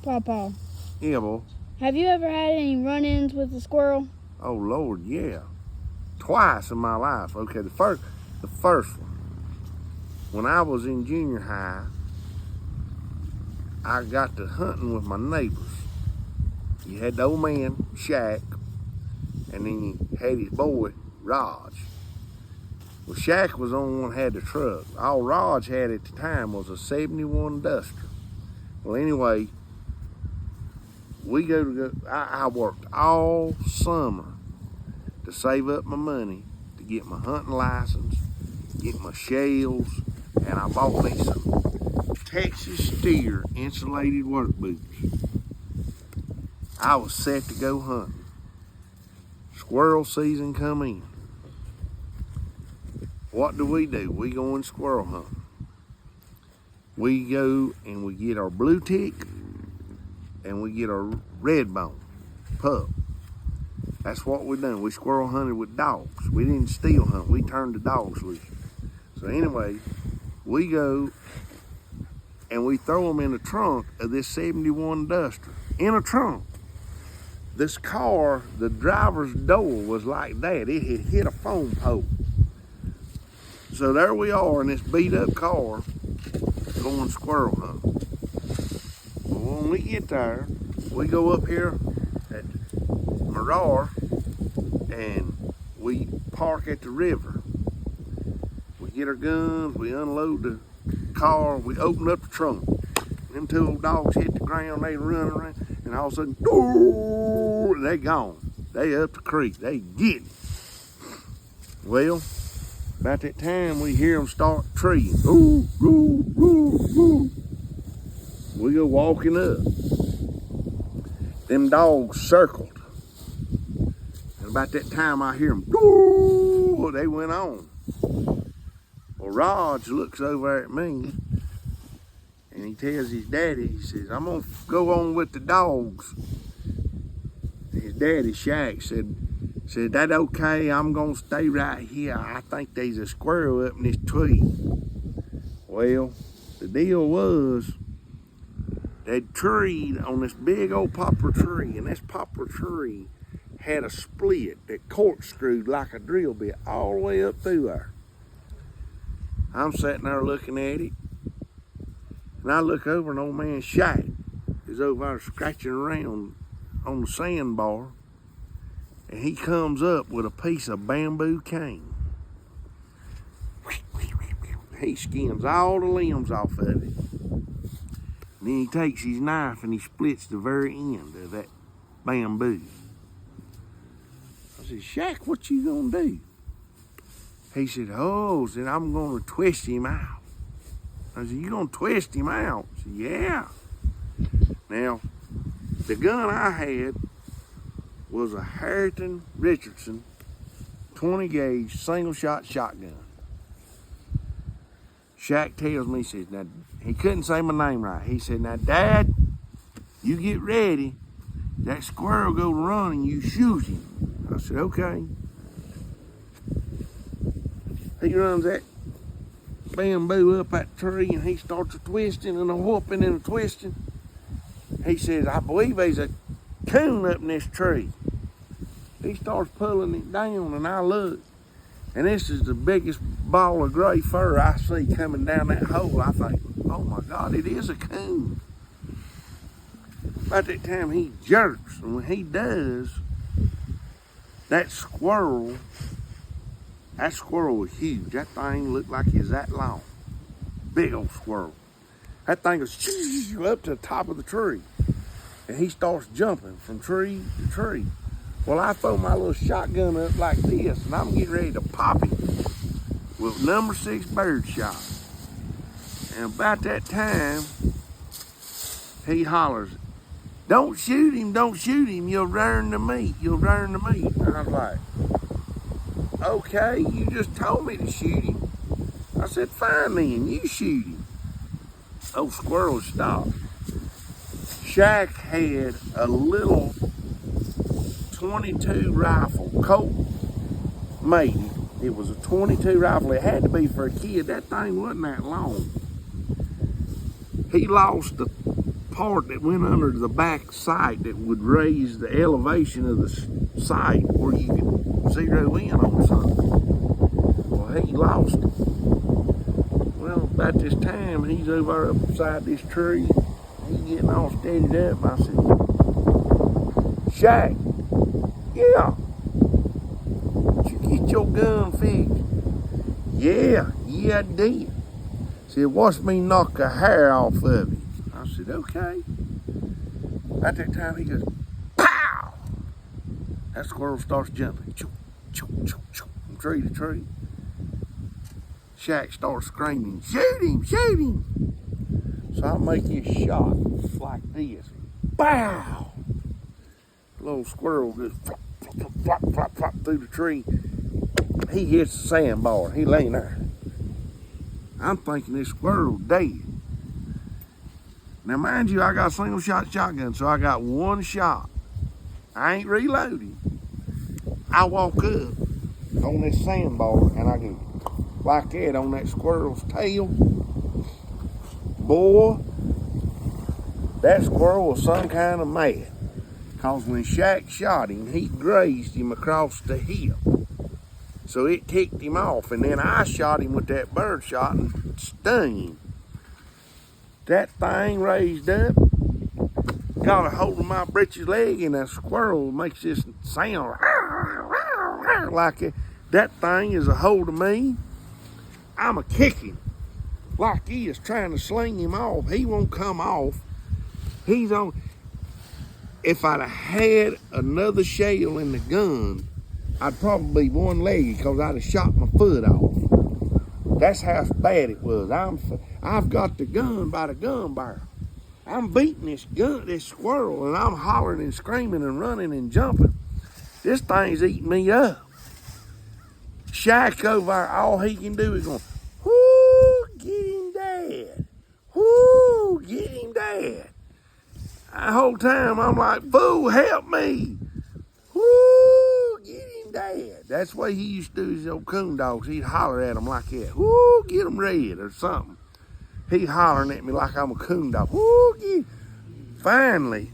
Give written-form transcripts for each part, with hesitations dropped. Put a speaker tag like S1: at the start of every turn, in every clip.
S1: Pawpaw,
S2: Yeah, boy.
S1: have you ever had any run-ins with a squirrel?
S2: Oh, Lord, yeah. Twice in my life. Okay, the first one. When I was in junior high, I got to hunting with my neighbors. You had the old man, Shaq, and then you had his boy, Raj. Well, Shaq was the only one that had the truck. All Raj had at the time was a 71 Duster. Well, anyway, I worked all summer to save up my money to get my hunting license, get my shells, and I bought me some Texas Steer insulated work boots. I was set to go hunting. Squirrel season come in. What do? We go in squirrel hunting. We go and we get our blue tick and we get our red bone pup. That's what we done. We squirrel hunted with dogs. We didn't steel hunt. We turned the dogs loose. So anyway, we go and we throw them in the trunk of this 71 Duster. In a trunk. This car, the driver's door was like that. It had hit a phone pole. So there we are in this beat up car going squirrel hunting. Well, when we get there, we go up here at Mirar and we park at the river. We get our guns, we unload the car, we open up the trunk. Them two old dogs hit the ground, they run around, and all of a sudden, they gone. They up the creek, they get it. Well, about that time we hear them start treeing. Ooh, ooh, ooh, ooh. We go walking up. Them dogs circled. And about that time I hear them, ooh, they went on. Well, Raj looks over at me and he tells his daddy, he says, I'm gonna go on with the dogs. His daddy, Shaq, said, that okay, I'm gonna stay right here. I think there's a squirrel up in this tree. Well, the deal was, they'd treed on this big old poplar tree, and this poplar tree had a split that corkscrewed like a drill bit all the way up through there. I'm sitting there looking at it, and I look over and old man Shaq is over there scratching around on the sandbar, and he comes up with a piece of bamboo cane. He skins all the limbs off of it. And then he takes his knife and he splits the very end of that bamboo. I said, Shaq, what you gonna do? He said, I'm gonna twist him out. I said, you gonna twist him out? I said, yeah. Now, the gun I had was a Harrington Richardson 20 gauge single shot shotgun. Shaq tells me, he says, now, he couldn't say my name right. He said, now, Dad, you get ready. That squirrel go to run and you shoot him. I said, okay. He runs that bamboo up that tree and he starts a twisting and a whooping and a twisting. He says, I believe there's a coon up in this tree. He starts pulling it down and I look. And this is the biggest ball of gray fur I see coming down that hole. I think, oh my God, it is a coon. About that time he jerks, and when he does, that squirrel was huge. That thing looked like it was that long. Big old squirrel. That thing goes up to the top of the tree. And he starts jumping from tree to tree. Well, I throw my little shotgun up like this, and I'm getting ready to pop him with number 6 bird shot. And about that time, he hollers, don't shoot him, you'll burn the meat. And I was like, okay, you just told me to shoot him. I said, fine then, you shoot him. Old squirrel stopped. Shaq had a little 22 rifle, Colt made it. It was a 22 rifle. It had to be for a kid. That thing wasn't that long. He lost the part that went under the back sight that would raise the elevation of the sight where you could zero in on something. Well, he lost it. Well, about this time, he's over up beside this tree. He's getting all steadied up. I said, Shaq, yeah, did you get your gun fixed? Yeah, I did. Said, watch me knock a hair off of it. I said, okay. At that time, he goes, pow! That squirrel starts jumping, choo, choo, choo, choo, from tree to tree. Shaq starts screaming, shoot him, shoot him. So I make this shot like this. Pow! The little squirrel goes flop, flop, flop, flop, flop through the tree. He hits the sandbar. He laying there. I'm thinking this squirrel's dead. Now, mind you, I got a single shot shotgun, so I got one shot. I ain't reloading. I walk up on this sandbar and I go like that on that squirrel's tail. Boy, that squirrel was some kind of mad. Because when Shaq shot him, he grazed him across the hip. So it ticked him off, and then I shot him with that bird shot and stung him. That thing raised up, got a hold of my britches leg, and a squirrel makes this sound like it. That thing is a hold of me. I'm a kicking like he is trying to sling him off. He won't come off. He's on. If I'd have had another shell in the gun, I'd probably be one-legged because I'd have shot my foot off. That's how bad it was. I've got the gun by the gun barrel. I'm beating this squirrel, and I'm hollering and screaming and running and jumping. This thing's eating me up. Shaq over there, all he can do is going, whoo, get him, Dad. Whoo, get him, Dad. The whole time I'm like, fool, help me. Whoo, get him, Dad. That's the way he used to do his old coon dogs. He'd holler at them like that. Whoo, get him red or something. He hollering at me like I'm a coon dog. Whoo, get him. Finally,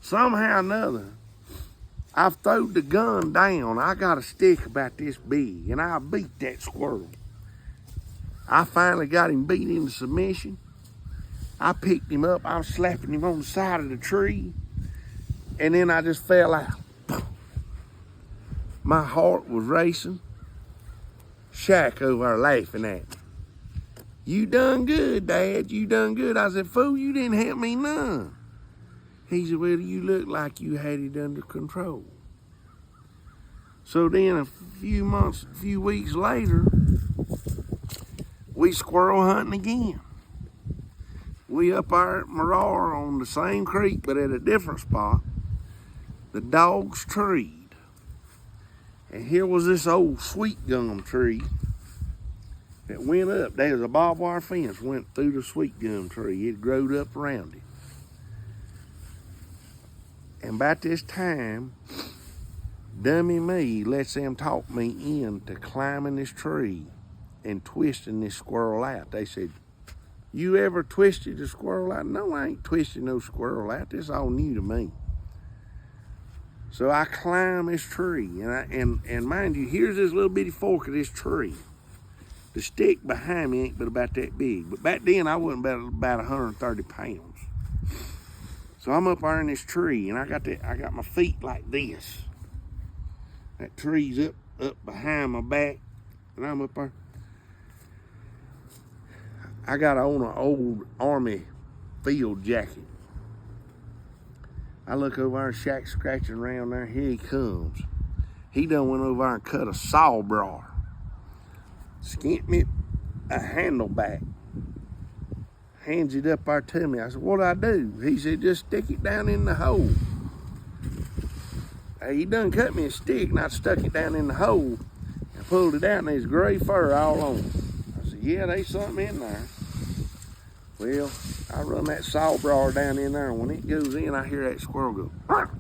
S2: somehow or another, I've thrown the gun down. I got a stick about this big, and I beat that squirrel. I finally got him beat into submission. I picked him up. I was slapping him on the side of the tree, and then I just fell out. My heart was racing. Shaq over there laughing at me. You done good, Dad. You done good. I said, fool, you didn't help me none. He said, well, you look like you had it under control. So then a few weeks later, we squirrel hunting again. We up there at Marar on the same creek, but at a different spot. The dogs treed. And here was this old sweet gum tree that went up. There was a barbed wire fence went through the sweet gum tree. It growed up around it. And about this time, dummy me lets them talk me into climbing this tree and twisting this squirrel out. They said, you ever twisted a squirrel out? No, I ain't twisting no squirrel out. This is all new to me. So I climb this tree, and mind you, here's this little bitty fork of this tree. The stick behind me ain't but about that big. But back then, I wasn't about 130 pounds. So I'm up there in this tree, and I got my feet like this. That tree's up behind my back, and I'm up there. I got on an old Army field jacket. I look over there, Shaq scratching around there. Here he comes. He done went over there and cut a sawbar. Skint me a handle back. Hands it up there to me. I said, what'd I do? He said, just stick it down in the hole. He done cut me a stick, and I stuck it down in the hole and pulled it out, and there's gray fur all on it. I said, yeah, there's something in there. Well, I run that sawbar down in there, and when it goes in, I hear that squirrel go, "Arr!"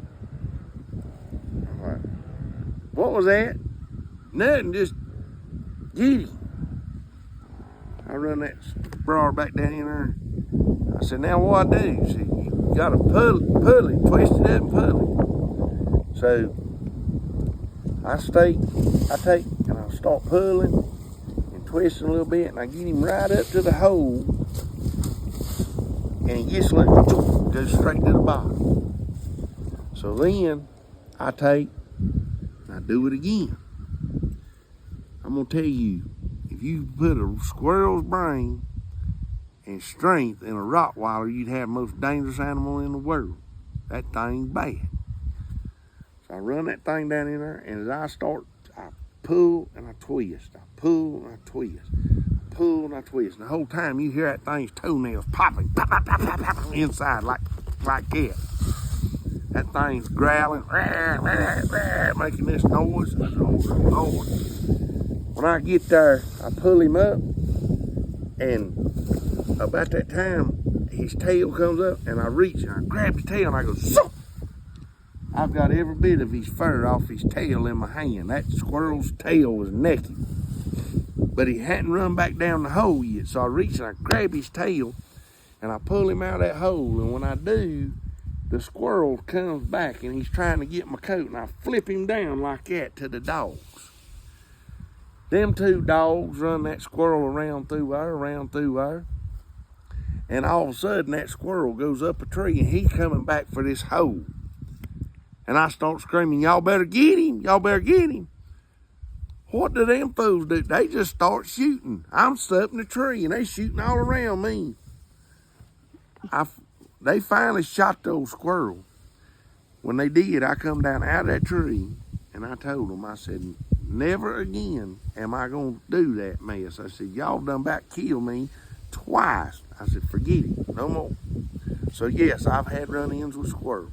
S2: I'm like, what was that? Nothing, just get him. I run that bar back down in there. I said, now what I do? He said, you gotta pull it, twist it up and pull it. So I take and I start pulling and twisting a little bit, and I get him right up to the hole, and he gets loose, goes straight to the bottom. So then I take and I do it again. I'm gonna tell you, if you put a squirrel's brain and strength in a Rottweiler, you'd have the most dangerous animal in the world. That thing's bad. So I run that thing down in there, and as I start, I pull and I twist. I pull and I twist. I pull and I twist. And the whole time you hear that thing's toenails popping, pop, pop, pop, pop, pop, inside like that. That thing's growling, making this noise. When I get there, I pull him up, and about that time, his tail comes up, and I reach and I grab his tail and I go, so! I've got every bit of his fur off his tail in my hand. That squirrel's tail was naked, but he hadn't run back down the hole yet. So I reach and I grab his tail, and I pull him out of that hole. And when I do, the squirrel comes back, and he's trying to get my coat, and I flip him down like that to the dogs. Them two dogs run that squirrel around through there, and all of a sudden that squirrel goes up a tree, and he's coming back for this hole. And I start screaming, y'all better get him, y'all better get him. What do them fools do? They just start shooting. I'm stuck in the tree, and they shooting all around me. They finally shot the old squirrel. When they did, I come down out of that tree, and I told them, I said, never again am I going to do that mess. I said, y'all done about killed me twice. I said, forget it, no more. So yes, I've had run-ins with squirrels.